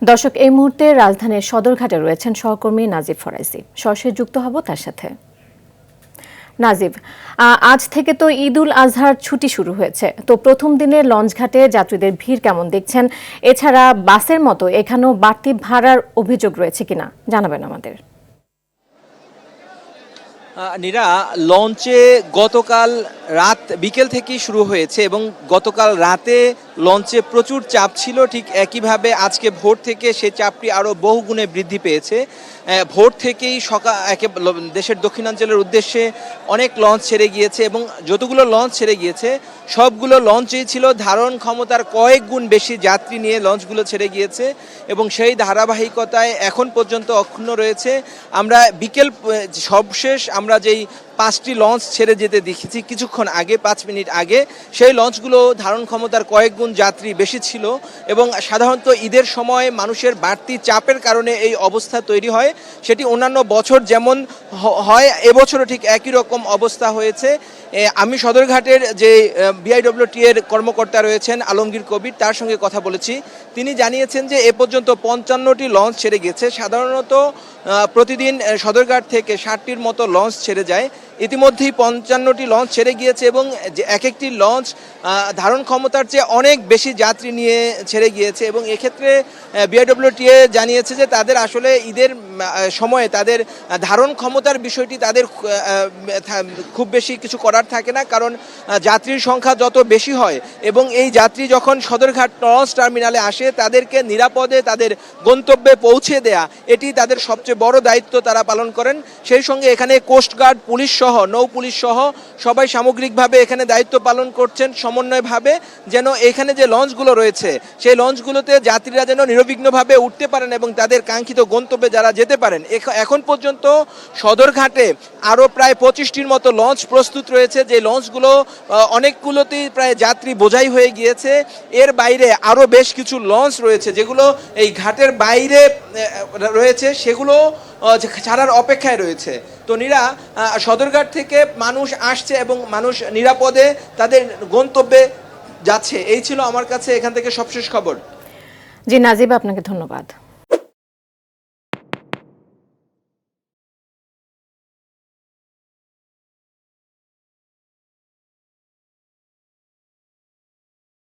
দর্শক, এই মুহূর্তে রাজধানীর সদরঘাটে রয়েছেন সহকর্মী নাজিব ফরাইজি। সরাসরি যুক্ত হব তার সাথে। নাজিব, আজ থেকে তো ঈদ উল আজহার ছুটি শুরু হয়েছে, তো প্রথম দিনে লঞ্চঘাটে যাত্রীদের ভিড় কেমন দেখছেন? এছাড়া বাসের মতো এখানেও বাড়তি ভাড়ার অভিযোগ রয়েছে কিনা জানাবেন আমাদের। নীরা, লঞ্চে গতকাল রাত বিকেল থেকেই শুরু হয়েছে এবং গতকাল রাতে লঞ্চে প্রচুর চাপ ছিল। ঠিক একইভাবে আজকে ভোর থেকে সেই চাপটি আরও বহুগুণে বৃদ্ধি পেয়েছে। ভোর থেকেই দেশের দক্ষিণাঞ্চলের উদ্দেশ্যে অনেক লঞ্চ ছেড়ে গিয়েছে এবং যতগুলো লঞ্চ ছেড়ে গিয়েছে সবগুলো লঞ্চেই ছিল ধারণ ক্ষমতার কয়েক গুণ বেশি যাত্রী নিয়ে লঞ্চগুলো ছেড়ে গিয়েছে এবং সেই ধারাবাহিকতায় এখন পর্যন্ত অক্ষুণ্ণ রয়েছে। আমরা বিকেল সবশেষ আমরা যেই 5টি লঞ্চ ছেড়ে যেতে দেখেছি কিছুক্ষণ আগে, 5 মিনিট আগে, সেই লঞ্চগুলো ধারণ ক্ষমতার কয়েক গুণ যাত্রী বেশি ছিল এবং সাধারণত ঈদের সময় মানুষের বাড়তি চাপের কারণে এই অবস্থা তৈরি হয়। সেটি অন্যান্য বছর যেমন হয় এবছরও ঠিক একই রকম অবস্থা হয়েছে। আমি সদরঘাটের যে বিআইডব্লিউটি এর কর্মকর্তা রয়েছেন আলমগীর কবির, তার সঙ্গে কথা বলেছি। তিনি জানিয়েছেন যে এ পর্যন্ত 55টি লঞ্চ ছেড়ে গেছে। সাধারণত প্রতিদিন সদরঘাট থেকে 60টির মতো লঞ্চ ছেড়ে যায়। ইতিমধ্যেই 55টি লঞ্চ ছেড়ে গিয়েছে এবং এক একটি লঞ্চ ধারণ ক্ষমতার চেয়ে অনেক বেশি যাত্রী নিয়ে ছেড়ে গিয়েছে এবং এক্ষেত্রে বিআইডব্লিউটিএ জানিয়েছে যে তাদের আসলে ঈদের সময়ে তাদের ধারণ ক্ষমতার বিষয়টি তাদের খুব বেশি কিছু করার থাকে না, কারণ যাত্রীর সংখ্যা যত বেশি হয় এবং এই যাত্রী যখন সদরঘাট লঞ্চ টার্মিনালে আসে তাদেরকে নিরাপদে তাদের গন্তব্যে পৌঁছে দেয়া, এটি তাদের সবচেয়ে বড় দায়িত্ব তারা পালন করেন। সেই সঙ্গে এখানে কোস্টগার্ড, পুলিশ সহ, নৌ পুলিশ সহ সবাই সামগ্রিকভাবে এখানে দায়িত্ব পালন করছেন সমন্বয়ভাবে, যেন এখানে যে লঞ্চগুলো রয়েছে সেই লঞ্চগুলোতে যাত্রীরা যেন নিরবিঘ্নভাবে উঠতে পারেন এবং তাদের কাঙ্ক্ষিত গন্তব্যে যারা যেতে পারেন। এখন পর্যন্ত সদরঘাটে আরও প্রায় 25টির মতো লঞ্চ প্রস্তুত রয়েছে, যে লঞ্চগুলো অনেকগুলোতেই প্রায় যাত্রী বোঝাই হয়ে গিয়েছে। এর বাইরে আরও বেশ কিছু লঞ্চ রয়েছে যেগুলো এই ঘাটের বাইরে রয়েছে, সেগুলো ছাড়ার অপেক্ষায় রয়েছে। তো নীরা, সদরঘাট থেকে মানুষ আসছে এবং মানুষ নিরাপদে তাদের গন্তব্যে যাচ্ছে। এই ছিল আমার কাছে এখান থেকে সবশেষ খবর। জি নাজিব, আপনাকে ধন্যবাদ।